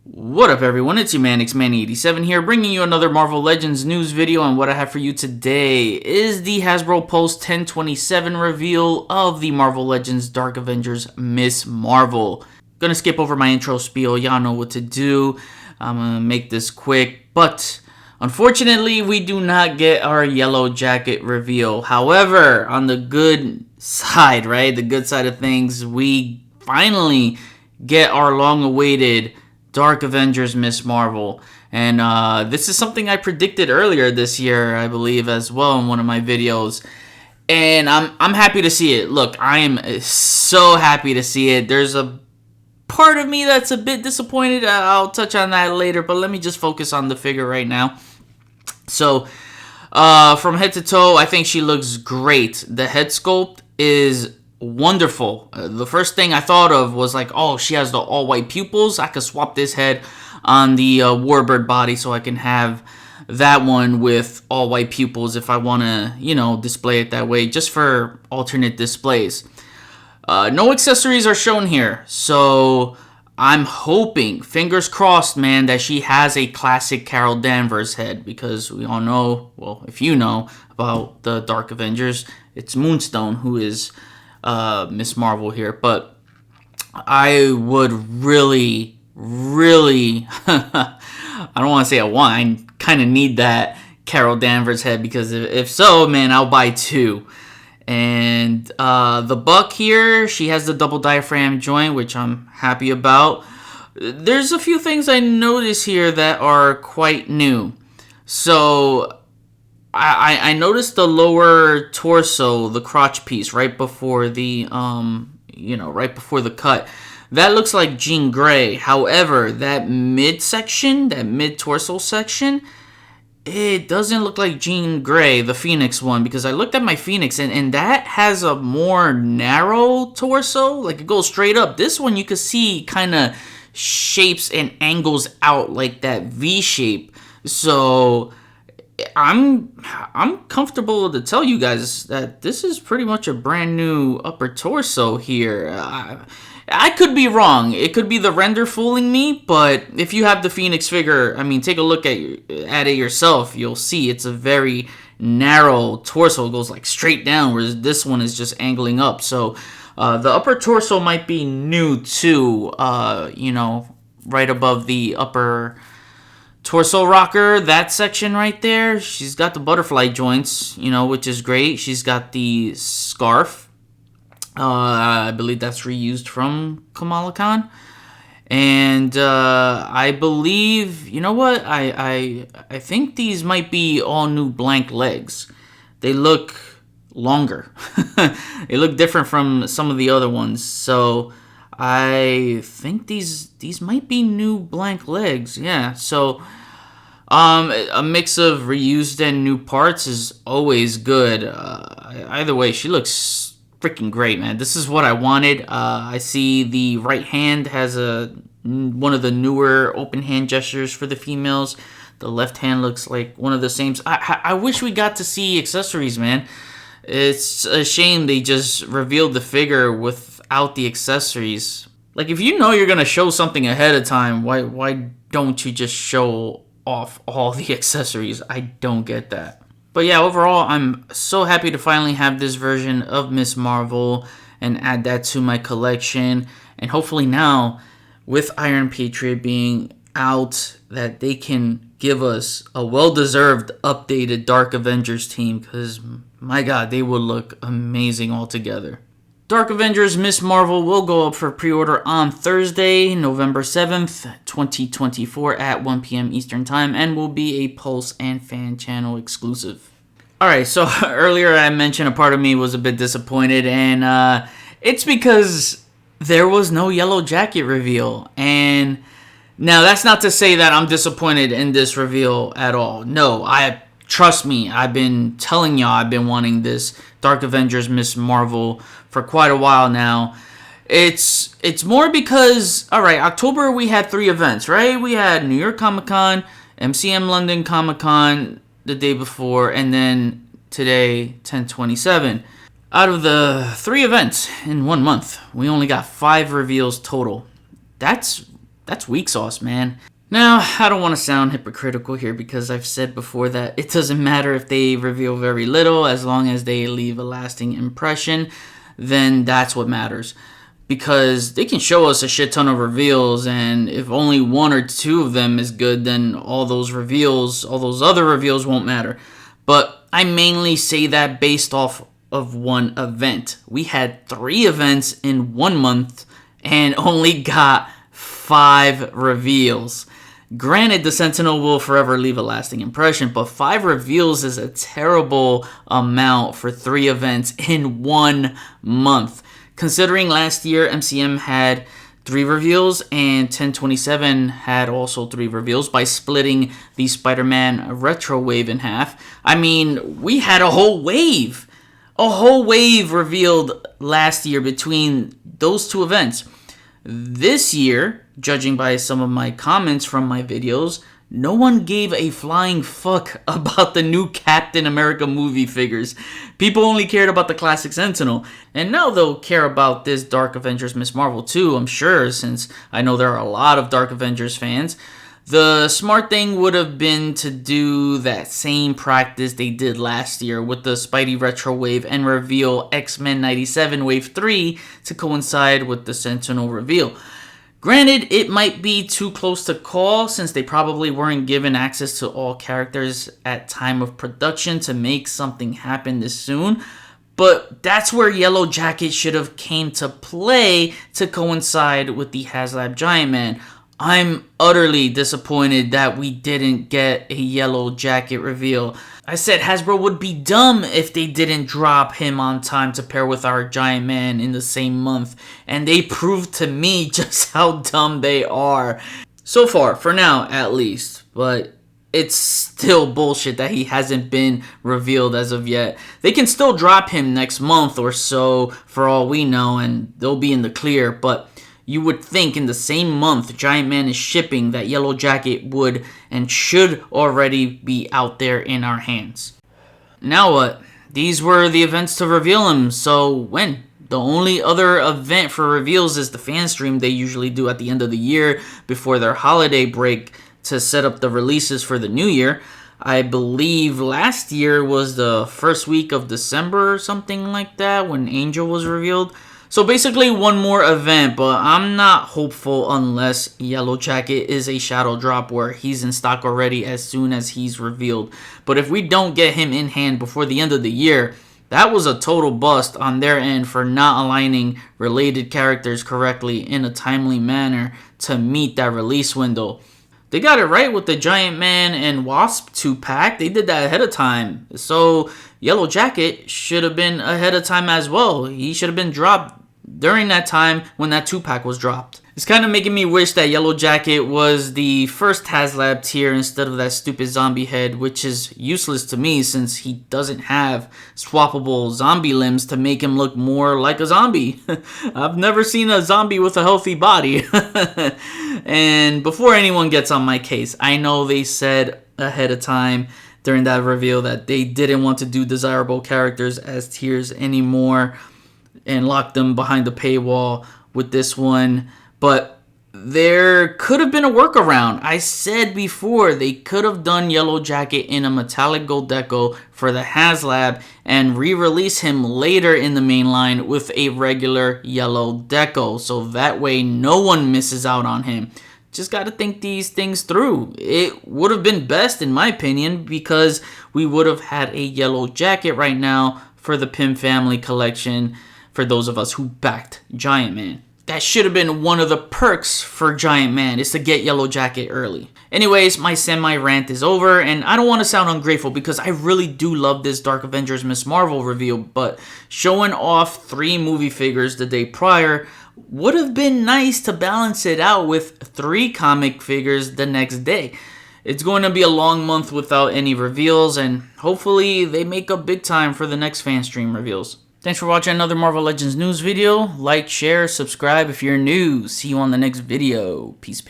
What up everyone, it's your man X-Man87 here, bringing you another Marvel Legends news video, and what I have for you today is the Hasbro Pulse 1027 reveal of the Marvel Legends Dark Avengers Miss Marvel. Gonna skip over my intro spiel, y'all know what to do. I'm gonna make this quick, but unfortunately we do not get our Yellow Jacket reveal. However, on the good side, right, the good side of things, we finally get our long-awaited Dark Avengers Miss Marvel. And this is something I predicted earlier this year, I believe, as well in one of my videos. And I'm happy to see it. Look, I am so happy to see it. There's a part of me that's a bit disappointed. I'll touch on that later, but let me just focus on the figure right now. So, from head to toe, I think she looks great. The head sculpt is wonderful. The first thing I thought of was like, oh, she has the all-white pupils. I could swap this head on the Warbird body so I can have that one with all-white pupils if I want to, you know, display it that way, just for alternate displays. No accessories are shown here, so I'm hoping, fingers crossed, man, that she has a classic Carol Danvers head, because we all know, well, if you know about the Dark Avengers, it's Moonstone who is Miss Marvel here. But I would really I don't want to say I want, I kind of need that Carol Danvers head, because if so, man, I'll buy two. And the Buck here, she has the double diaphragm joint, which I'm happy about. There's a few things I notice here that are quite new. So I noticed the lower torso, the crotch piece, right before the, right before the cut. That looks like Jean Grey. However, that midsection, that mid-torso section, it doesn't look like Jean Grey, the Phoenix one, because I looked at my Phoenix, and that has a more narrow torso. Like, it goes straight up. This one, you can see kind of shapes and angles out like that V shape. So I'm comfortable to tell you guys that this is pretty much a brand new upper torso here. I could be wrong. It could be the render fooling me, but if you have the Phoenix figure, I mean, take a look at it yourself. You'll see it's a very narrow torso. It goes like straight down, whereas this one is just angling up. So the upper torso might be new too, right above the upper torso rocker, that section right there. She's got the butterfly joints, which is great. She's got the scarf. I believe that's reused from Kamala Khan. And I believe, you know what? I think these might be all new blank legs. They look longer. They look different from some of the other ones. So I think these might be new blank legs. Yeah. So a mix of reused and new parts is always good. Either way, she looks freaking great, man. This is what I wanted. I see the right hand has one of the newer open hand gestures for the females. The left hand looks like one of the same. I wish we got to see accessories, man. It's a shame they just revealed the figure without the accessories. Like, if you know you're gonna show something ahead of time, why don't you just show off all the accessories? I don't get that. But yeah, overall, I'm so happy to finally have this version of Miss Marvel and add that to my collection. And hopefully now, with Iron Patriot being out, that they can give us a well-deserved updated Dark Avengers team, because, my God, they will look amazing all together. Dark Avengers Miss Marvel will go up for pre-order on Thursday, November 7th, 2024 at 1 p.m. Eastern Time, and will be a Pulse and Fan Channel exclusive. Alright, so earlier I mentioned a part of me was a bit disappointed, and it's because there was no Yellow Jacket reveal. And now that's not to say that I'm disappointed in this reveal at all. No, trust me, I've been telling y'all I've been wanting this Dark Avengers Miss Marvel for quite a while now. It's more because, alright, October we had 3 events, right? We had New York Comic Con, MCM London Comic Con the day before, and then today, 10/27. Out of the 3 events in 1 month, we only got 5 reveals total. That's weak sauce, man. Now, I don't want to sound hypocritical here because I've said before that it doesn't matter if they reveal very little, as long as they leave a lasting impression, then that's what matters. Because they can show us a shit ton of reveals, and if only 1 or 2 of them is good, then all those other reveals won't matter. But I mainly say that based off of 1 event. We had 3 events in 1 month and only got 5 reveals. Granted, the Sentinel will forever leave a lasting impression, but 5 reveals is a terrible amount for 3 events in 1 month. Considering last year MCM had 3 reveals and 1027 had also 3 reveals by splitting the Spider-Man retro wave in half. I mean, we had a whole wave revealed last year between those 2 events. This year, judging by some of my comments from my videos, no one gave a flying fuck about the new Captain America movie figures. People only cared about the classic Sentinel. And now they'll care about this Dark Avengers Miss Marvel too, I'm sure, since I know there are a lot of Dark Avengers fans. The smart thing would have been to do that same practice they did last year with the Spidey Retro Wave and reveal X-Men 97 Wave 3 to coincide with the Sentinel reveal. Granted, it might be too close to call since they probably weren't given access to all characters at time of production to make something happen this soon, but that's where Yellow Jacket should have came to play to coincide with the HasLab Giant Man. I'm utterly disappointed that we didn't get a Yellow Jacket reveal. I said Hasbro would be dumb if they didn't drop him on time to pair with our Giant Man in the same month, and they proved to me just how dumb they are. So far, for now at least, but it's still bullshit that he hasn't been revealed as of yet. They can still drop him next month or so for all we know, and they'll be in the clear, but you would think in the same month Giant Man is shipping that Yellow Jacket would and should already be out there in our hands. Now what? These were the events to reveal him, so when? The only other event for reveals is the fan stream they usually do at the end of the year before their holiday break to set up the releases for the new year. I believe last year was the first week of December or something like that when Angel was revealed. So basically 1 more event, but I'm not hopeful unless Yellow Jacket is a shadow drop where he's in stock already as soon as he's revealed. But if we don't get him in hand before the end of the year, that was a total bust on their end for not aligning related characters correctly in a timely manner to meet that release window. They got it right with the Giant Man and Wasp 2-pack. They did that ahead of time. So Yellow Jacket should have been ahead of time as well. He should have been dropped during that time when that 2-pack was dropped. It's kind of making me wish that Yellow Jacket was the first HasLab tier instead of that stupid zombie head, which is useless to me since he doesn't have swappable zombie limbs to make him look more like a zombie. I've never seen a zombie with a healthy body. And before anyone gets on my case, I know they said ahead of time during that reveal that they didn't want to do desirable characters as tiers anymore and lock them behind the paywall with this one, but there could have been a workaround. I said before they could have done Yellow Jacket in a metallic gold deco for the HasLab and re-release him later in the main line with a regular yellow deco, so that way no one misses out on him. Just got to think these things through. It would have been best in my opinion because we would have had a Yellow Jacket right now for the Pym Family collection for those of us who backed Giant Man. That should have been one of the perks for Giant Man, is to get Yellow Jacket early. Anyways, my semi-rant is over, and I don't want to sound ungrateful because I really do love this Dark Avengers Miss Marvel reveal, but showing off 3 movie figures the day prior would have been nice to balance it out with 3 comic figures the next day. It's going to be a long month without any reveals, and hopefully they make up big time for the next fan stream reveals. Thanks for watching another Marvel Legends news video. Like, share, subscribe if you're new. See you on the next video. Peace.